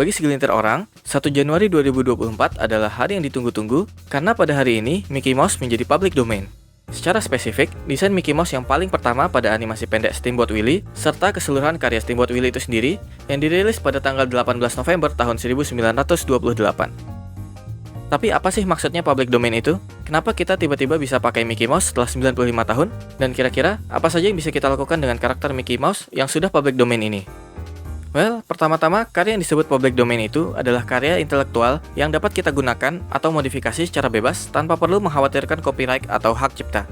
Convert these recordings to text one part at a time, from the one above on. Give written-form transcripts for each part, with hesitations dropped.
Bagi segelintir orang, 1 Januari 2024 adalah hari yang ditunggu-tunggu karena pada hari ini Mickey Mouse menjadi public domain. Secara spesifik, desain Mickey Mouse yang paling pertama pada animasi pendek Steamboat Willie serta keseluruhan karya Steamboat Willie itu sendiri yang dirilis pada tanggal 18 November tahun 1928. Tapi apa sih maksudnya public domain itu? Kenapa kita tiba-tiba bisa pakai Mickey Mouse setelah 95 tahun? Dan kira-kira apa saja yang bisa kita lakukan dengan karakter Mickey Mouse yang sudah public domain ini? Well, pertama-tama, karya yang disebut public domain itu adalah karya intelektual yang dapat kita gunakan atau modifikasi secara bebas tanpa perlu mengkhawatirkan copyright atau hak cipta.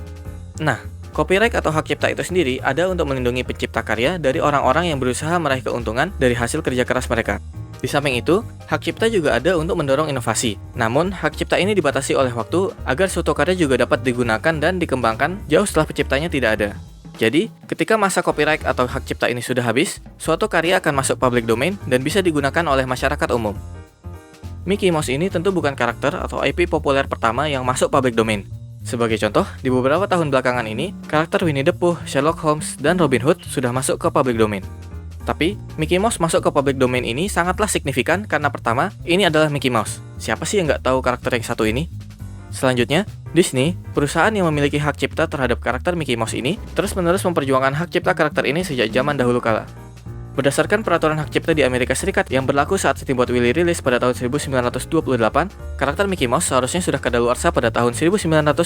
Nah, copyright atau hak cipta itu sendiri ada untuk melindungi pencipta karya dari orang-orang yang berusaha meraih keuntungan dari hasil kerja keras mereka. Di samping itu, hak cipta juga ada untuk mendorong inovasi. Namun, hak cipta ini dibatasi oleh waktu agar suatu karya juga dapat digunakan dan dikembangkan jauh setelah penciptanya tidak ada. Jadi, ketika masa copyright atau hak cipta ini sudah habis, suatu karya akan masuk public domain dan bisa digunakan oleh masyarakat umum. Mickey Mouse ini tentu bukan karakter atau IP populer pertama yang masuk public domain. Sebagai contoh, di beberapa tahun belakangan ini, karakter Winnie the Pooh, Sherlock Holmes, dan Robin Hood sudah masuk ke public domain. Tapi, Mickey Mouse masuk ke public domain ini sangatlah signifikan karena pertama, ini adalah Mickey Mouse. Siapa sih yang nggak tahu karakter yang satu ini? Selanjutnya, Disney, perusahaan yang memiliki hak cipta terhadap karakter Mickey Mouse ini, terus-menerus memperjuangkan hak cipta karakter ini sejak zaman dahulu kala. Berdasarkan peraturan hak cipta di Amerika Serikat yang berlaku saat Steamboat Willie rilis pada tahun 1928, karakter Mickey Mouse seharusnya sudah kadaluarsa pada tahun 1984.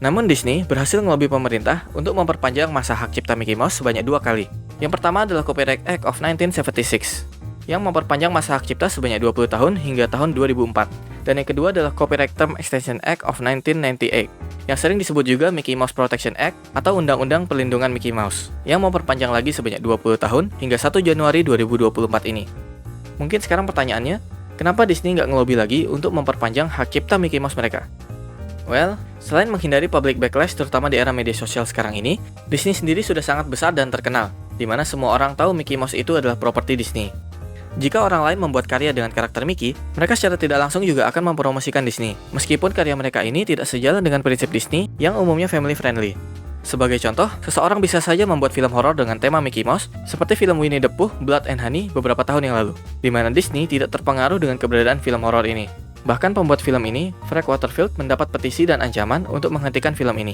Namun Disney berhasil ngelobi pemerintah untuk memperpanjang masa hak cipta Mickey Mouse sebanyak 2 kali. Yang pertama adalah Copyright Act of 1976, yang memperpanjang masa hak cipta sebanyak 20 tahun hingga tahun 2004. Dan yang kedua adalah Copyright Term Extension Act of 1998, yang sering disebut juga Mickey Mouse Protection Act atau Undang-Undang Perlindungan Mickey Mouse, yang memperpanjang lagi sebanyak 20 tahun hingga 1 Januari 2024 ini. Mungkin sekarang pertanyaannya, kenapa Disney nggak ngelobi lagi untuk memperpanjang hak cipta Mickey Mouse mereka? Well, selain menghindari public backlash terutama di era media sosial sekarang ini, Disney sendiri sudah sangat besar dan terkenal, di mana semua orang tahu Mickey Mouse itu adalah properti Disney. Jika orang lain membuat karya dengan karakter Mickey, mereka secara tidak langsung juga akan mempromosikan Disney, meskipun karya mereka ini tidak sejalan dengan prinsip Disney yang umumnya family friendly. Sebagai contoh, seseorang bisa saja membuat film horor dengan tema Mickey Mouse, seperti film Winnie the Pooh, Blood and Honey beberapa tahun yang lalu, di mana Disney tidak terpengaruh dengan keberadaan film horor ini. Bahkan pembuat film ini, Frank Waterfield, mendapat petisi dan ancaman untuk menghentikan film ini.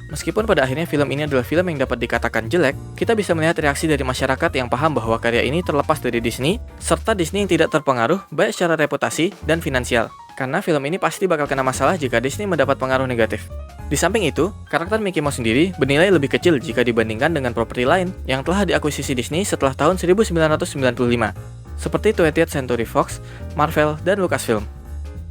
Meskipun pada akhirnya film ini adalah film yang dapat dikatakan jelek, kita bisa melihat reaksi dari masyarakat yang paham bahwa karya ini terlepas dari Disney, serta Disney yang tidak terpengaruh baik secara reputasi dan finansial. Karena film ini pasti bakal kena masalah jika Disney mendapat pengaruh negatif. Di samping itu, karakter Mickey Mouse sendiri bernilai lebih kecil jika dibandingkan dengan properti lain yang telah diakuisisi Disney setelah tahun 1995, seperti 20th Century Fox, Marvel, dan Lucasfilm.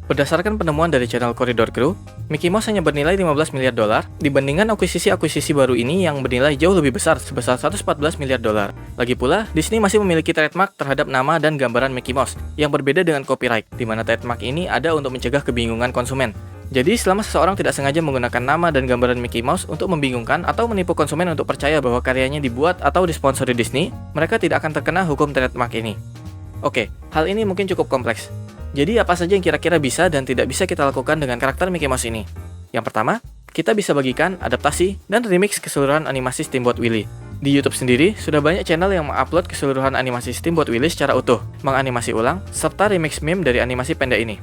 Berdasarkan penemuan dari channel Corridor Crew, Mickey Mouse hanya bernilai 15 miliar dolar dibandingkan akuisisi-akuisisi baru ini yang bernilai jauh lebih besar sebesar 114 miliar dolar. Lagi pula, Disney masih memiliki trademark terhadap nama dan gambaran Mickey Mouse yang berbeda dengan copyright, di mana trademark ini ada untuk mencegah kebingungan konsumen. Jadi, selama seseorang tidak sengaja menggunakan nama dan gambaran Mickey Mouse untuk membingungkan atau menipu konsumen untuk percaya bahwa karyanya dibuat atau disponsori Disney, mereka tidak akan terkena hukum trademark ini. Oke, hal ini mungkin cukup kompleks. Jadi apa saja yang kira-kira bisa dan tidak bisa kita lakukan dengan karakter Mickey Mouse ini? Yang pertama, kita bisa bagikan, adaptasi, dan remix keseluruhan animasi Steamboat Willie. Di YouTube sendiri, sudah banyak channel yang mengupload keseluruhan animasi Steamboat Willie secara utuh, menganimasi ulang, serta remix meme dari animasi pendek ini.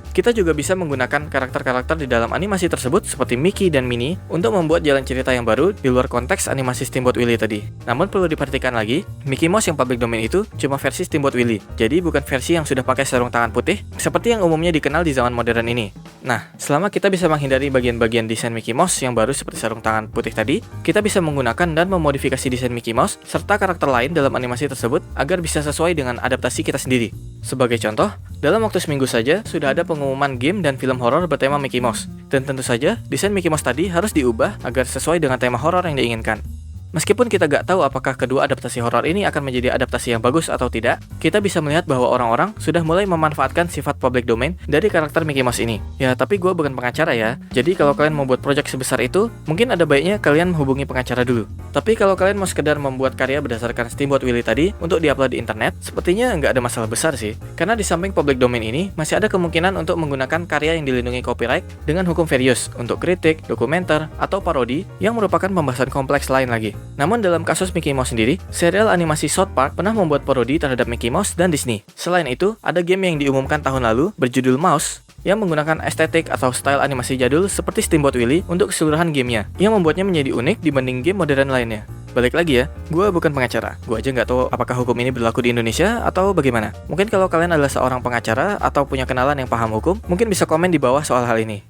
Kita juga bisa menggunakan karakter-karakter di dalam animasi tersebut seperti Mickey dan Minnie untuk membuat jalan cerita yang baru di luar konteks animasi Steamboat Willie tadi. Namun perlu diperhatikan lagi, Mickey Mouse yang public domain itu cuma versi Steamboat Willie, jadi bukan versi yang sudah pakai sarung tangan putih seperti yang umumnya dikenal di zaman modern ini. Nah, selama kita bisa menghindari bagian-bagian desain Mickey Mouse yang baru seperti sarung tangan putih tadi, kita bisa menggunakan dan memodifikasi desain Mickey Mouse serta karakter lain dalam animasi tersebut agar bisa sesuai dengan adaptasi kita sendiri. Sebagai contoh, dalam waktu seminggu saja sudah ada pengumuman game dan film horor bertema Mickey Mouse. Dan tentu saja, desain Mickey Mouse tadi harus diubah agar sesuai dengan tema horor yang diinginkan. Meskipun kita gak tahu apakah kedua adaptasi horor ini akan menjadi adaptasi yang bagus atau tidak, kita bisa melihat bahwa orang-orang sudah mulai memanfaatkan sifat public domain dari karakter Mickey Mouse ini. Ya, tapi gue bukan pengacara ya, jadi kalau kalian mau buat project sebesar itu, mungkin ada baiknya kalian menghubungi pengacara dulu. Tapi kalau kalian mau sekedar membuat karya berdasarkan Steamboat Willie tadi untuk diupload di internet, sepertinya nggak ada masalah besar sih. Karena di samping public domain ini, masih ada kemungkinan untuk menggunakan karya yang dilindungi copyright dengan hukum fair use untuk kritik, dokumenter, atau parodi yang merupakan pembahasan kompleks lain lagi. Namun dalam kasus Mickey Mouse sendiri, serial animasi South Park pernah membuat parodi terhadap Mickey Mouse dan Disney. Selain itu, ada game yang diumumkan tahun lalu berjudul Mouse yang menggunakan estetik atau style animasi jadul seperti Steamboat Willie untuk keseluruhan gamenya, yang membuatnya menjadi unik dibanding game modern lainnya. Balik lagi ya, gue bukan pengacara. Gue aja nggak tahu apakah hukum ini berlaku di Indonesia atau bagaimana. Mungkin kalau kalian adalah seorang pengacara atau punya kenalan yang paham hukum, mungkin bisa komen di bawah soal hal ini.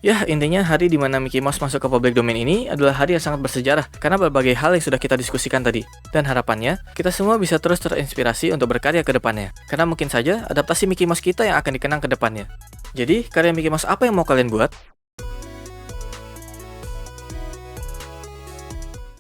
Ya, intinya hari di mana Mickey Mouse masuk ke public domain ini adalah hari yang sangat bersejarah karena berbagai hal yang sudah kita diskusikan tadi. Dan harapannya, kita semua bisa terus terinspirasi untuk berkarya ke depannya. Karena mungkin saja adaptasi Mickey Mouse kita yang akan dikenang ke depannya. Jadi, karya Mickey Mouse apa yang mau kalian buat?